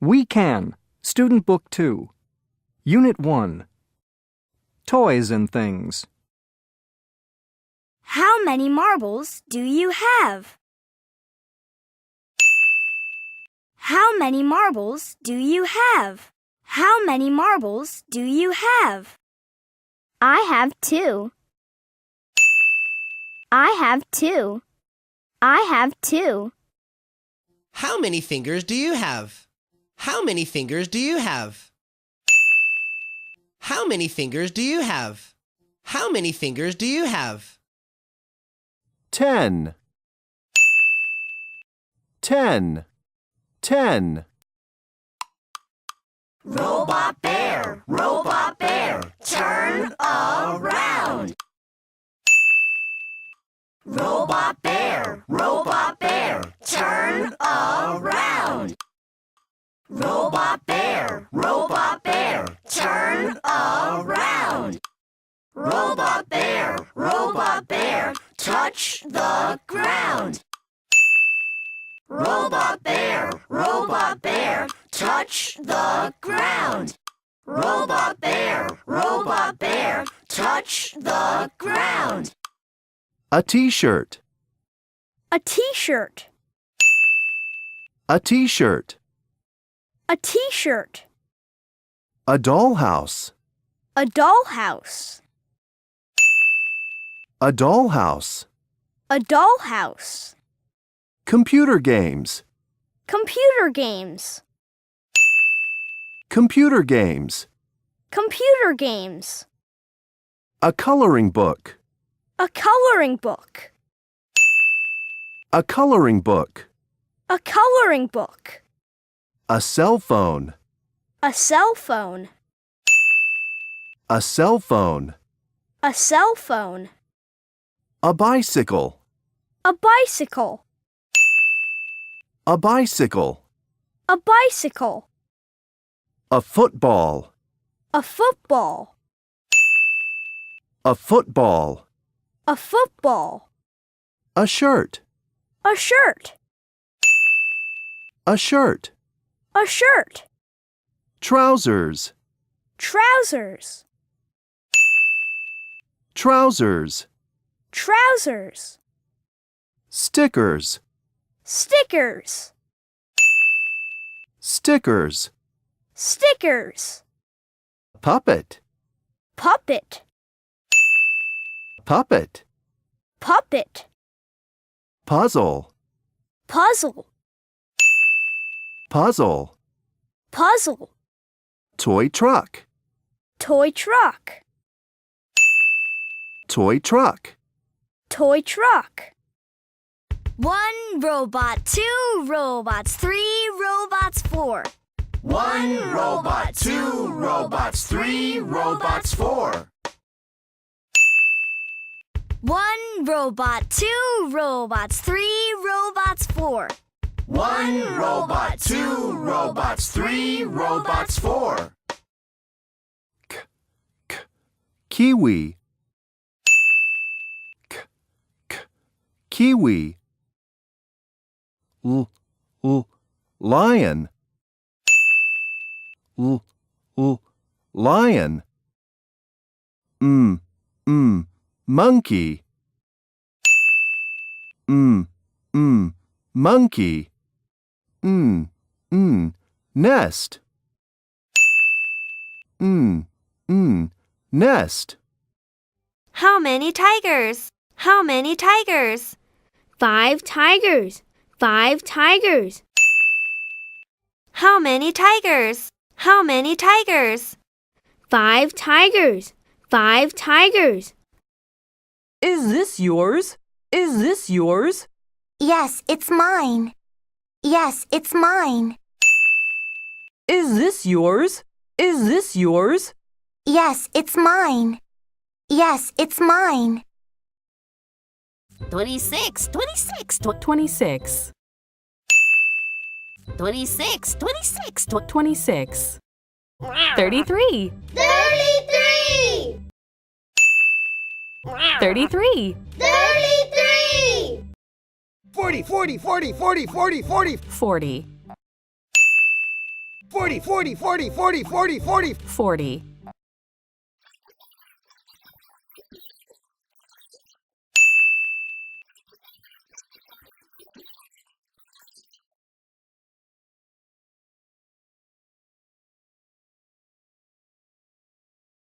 We Can, Student Book 2, Unit 1, Toys and Things. How many marbles do you have? How many marbles do you have? How many marbles do you have? I have 2. I have 2. I have 2. How many fingers do you have? How many fingers do you have? How many fingers do you have? How many fingers do you have? 10. 10. 10. Robot bear, turn around. Robot bear, turn around. Robot bear, turn around. Robot bear, touch the ground. Robot bear, touch the ground. Robot bear, touch the ground. A T-shirt. A T-shirt. A T-shirt. A T-shirt. A dollhouse. A dollhouse. A dollhouse. A dollhouse. Computer games. Computer games. Computer games. Computer games. A coloring book. A coloring book. A coloring book. A coloring book. A cell phone. A cell phone. A cell phone. A cell phone. A bicycle. A bicycle. A bicycle. A bicycle. A football. A football. A football. A football. A shirt. A shirt. A shirt. A shirt. Trousers. Trousers. Trousers. Trousers. Stickers. Stickers. Stickers. Stickers. Puppet. Puppet. Puppet. Puppet. Puzzle. Puzzle. Puzzle. Puzzle. Toy truck. Toy truck. Toy truck. Toy truck. 1 robot, 2 robots, 3 robots, 4. 1 robot, 2 robots, 3 robots, 4. 1 robot, 2 robots, 3 robots, 4. 1 robot, 2 robots, 3 robots, 4. Kiwi. Kiwi. Lion. Lion. Monkey. Monkey. Nest. Nest. How many tigers? How many tigers? 5 tigers. 5 tigers. How many tigers? How many tigers? 5 tigers. 5 tigers. Is this yours? Is this yours? Yes, it's mine. Yes, it's mine. Is this yours? Is this yours? Yes, it's mine. Yes, it's mine. 26, 26, 26. 26, 26, 26. 33. 33. 33. 33. 40, 40, 40, 40, 40, 40. 40. 40, 40, 40, 40, 40, 40. 40.